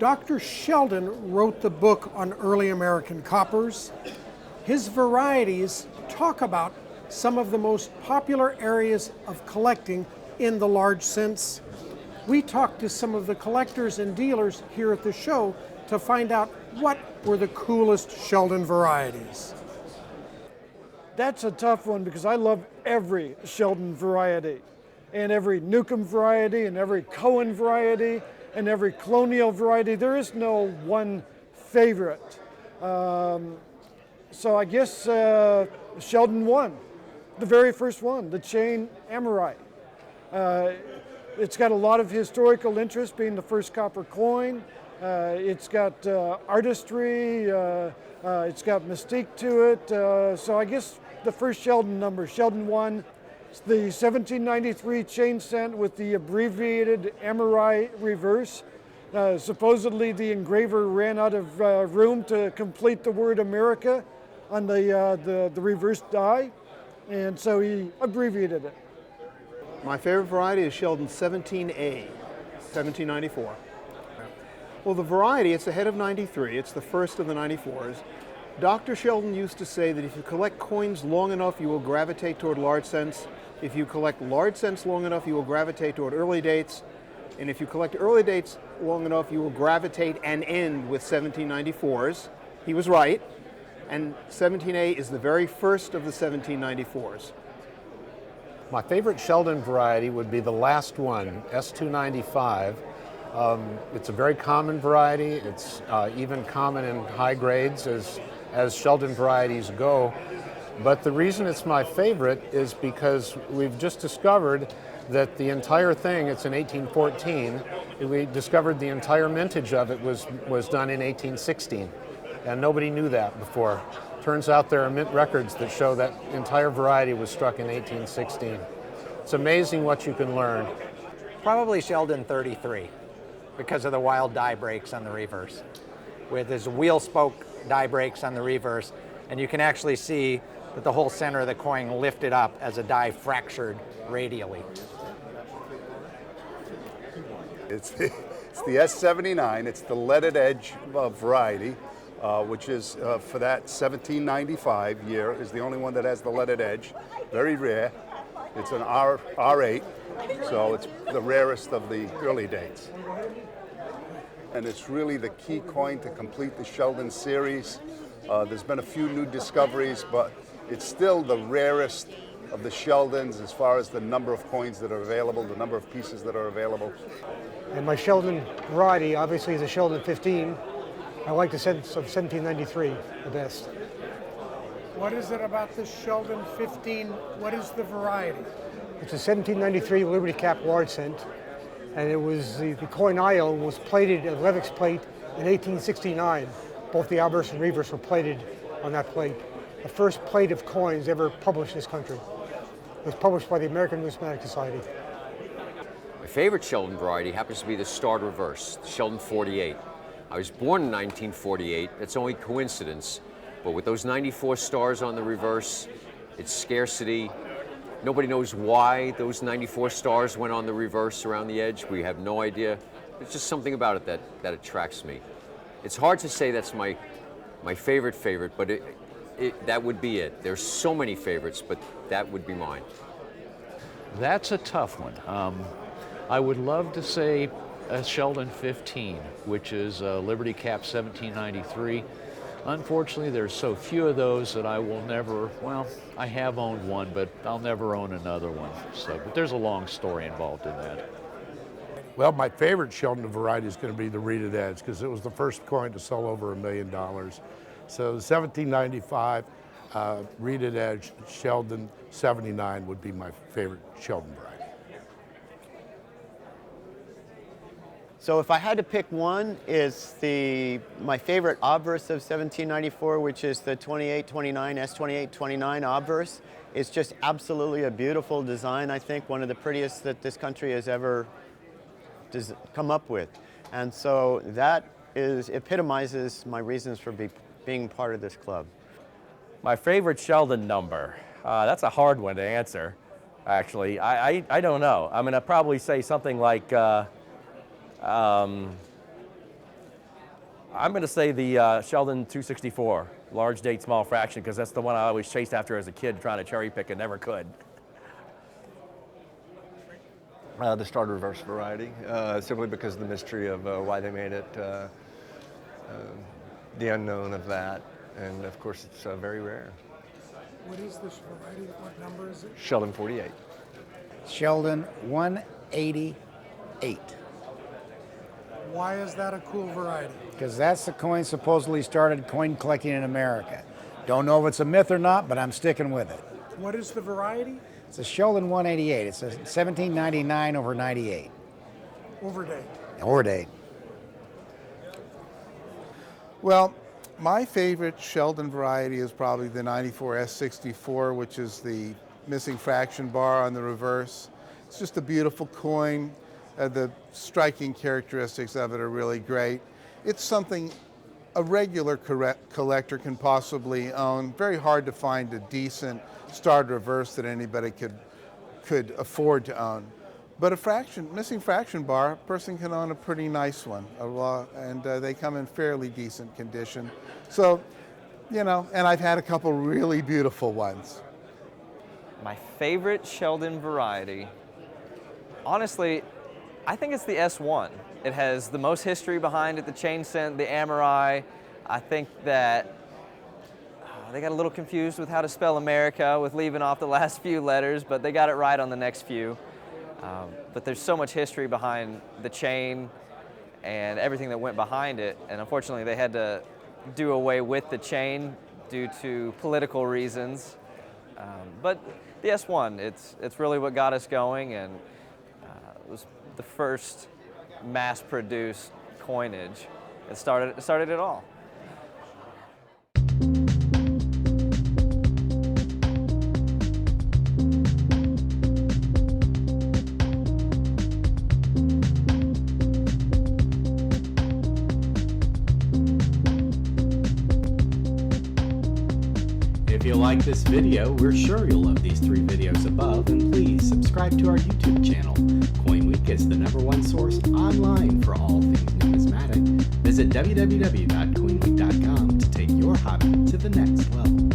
Dr. Sheldon wrote the book on early American coppers. His varieties talk about some of the most popular areas of collecting in the large sense. We talked to some of the collectors and dealers here at the show to find out what were the coolest Sheldon varieties. That's a tough one because I love every Sheldon variety, and every Newcomb variety, and every Cohen variety, and every Colonial variety. There is no one favorite. So I guess Sheldon 1, the very first one, the Chain Amorite. It's got a lot of historical interest, being the first copper coin. It's got artistry, it's got mystique to it. So I guess the first Sheldon number, Sheldon 1, the 1793 chain cent with the abbreviated Amorite reverse. Supposedly the engraver ran out of room to complete the word America on the reverse die, and so he abbreviated it. My favorite variety is Sheldon 17A, 1794. Well, the variety, it's ahead of 93. It's the first of the 94s. Dr. Sheldon used to say that if you collect coins long enough, you will gravitate toward large cents. If you collect large cents long enough, you will gravitate toward early dates. And if you collect early dates long enough, you will gravitate and end with 1794s. He was right. And 17A is the very first of the 1794s. My favorite Sheldon variety would be the last one, S295. It's a very common variety. It's even common in high grades as Sheldon varieties go. But the reason it's my favorite is because we've just discovered that the entire thing, it's in 1814, we discovered the entire mintage of it was done in 1816. And nobody knew that before. Turns out there are mint records that show that entire variety was struck in 1816. It's amazing what you can learn. Probably Sheldon 33 because of the wild die breaks on the reverse. With his wheel spoke die breaks on the reverse, and you can actually see that the whole center of the coin lifted up as a die fractured radially. It's the S79. It's the leaded edge variety, which is for that 1795 year is the only one that has the leaded edge. Very rare. It's an R8, so it's the rarest of the early dates. And it's really the key coin to complete the Sheldon series. There's been a few new discoveries, but it's still the rarest of the Sheldons as far as the number of coins that are available, the number of pieces that are available. And my Sheldon variety obviously is a Sheldon 15. I like the sense of 1793 the best. What is it about the Sheldon 15? What is the variety? It's a 1793 Liberty Cap large cent, and it was the coin ion was plated at Levick's plate in 1869. Both the obverse and reverse were plated on that plate. The first plate of coins ever published in this country. It was published by the American Numismatic Society. My favorite Sheldon variety happens to be the starred reverse, the Sheldon 48. I was born in 1948. It's only coincidence. But with those 94 stars on the reverse, it's scarcity. Nobody knows why those 94 stars went on the reverse around the edge. We have no idea. There's just something about it that attracts me. It's hard to say that's my favorite, but that would be it. There's so many favorites, but that would be mine. That's a tough one. I would love to say a Sheldon 15, which is Liberty Cap 1793. Unfortunately, there's so few of those that I will never, well, I have owned one, but I'll never own another one. So, but there's a long story involved in that. Well, my favorite Sheldon variety is going to be the reeded edge because it was the first coin to sell over $1 million. So 1795 reeded edge Sheldon 79 would be my favorite Sheldon variety. So if I had to pick one, is my favorite obverse of 1794, which is the 2829, S2829 obverse. It's just absolutely a beautiful design, I think, one of the prettiest that this country has ever come up with. And so that epitomizes my reasons for being part of this club. My favorite Sheldon number, that's a hard one to answer, actually. I don't know. I'm going to probably say something like I'm going to say the Sheldon 264, large date, small fraction, because that's the one I always chased after as a kid trying to cherry pick and never could. The starred reverse variety, simply because of the mystery of why they made it, the unknown of that, and of course it's very rare. What is this variety? What number is it? Sheldon 48. Sheldon 188. Why is that a cool variety? Because that's the coin supposedly started coin collecting in America. Don't know if it's a myth or not, but I'm sticking with it. What is the variety? It's a Sheldon 188. It's a 1799 over 98. Overdate. Overdate. Well, my favorite Sheldon variety is probably the 94 S64, which is the missing fraction bar on the reverse. It's just a beautiful coin. The striking characteristics of it are really great. It's something a regular collector can possibly own. Very hard to find a decent starred reverse that anybody could afford to own. But a missing fraction bar, a person can own a pretty nice one, and they come in fairly decent condition. So, and I've had a couple really beautiful ones. My favorite Sheldon variety, honestly, I think it's the S1. It has the most history behind it, the chain scent, the Amurai. I think that they got a little confused with how to spell America with leaving off the last few letters, but they got it right on the next few. But there's so much history behind the chain and everything that went behind it, and unfortunately they had to do away with the chain due to political reasons. But the S1, it's really what got us going, and it was the first mass-produced coinage. It started it all. If you like this video, we're sure you'll love these 3 videos above, and please subscribe to our YouTube channel. CoinWeek is the #1 source online for all things numismatic. Visit www.coinweek.com to take your hobby to the next level.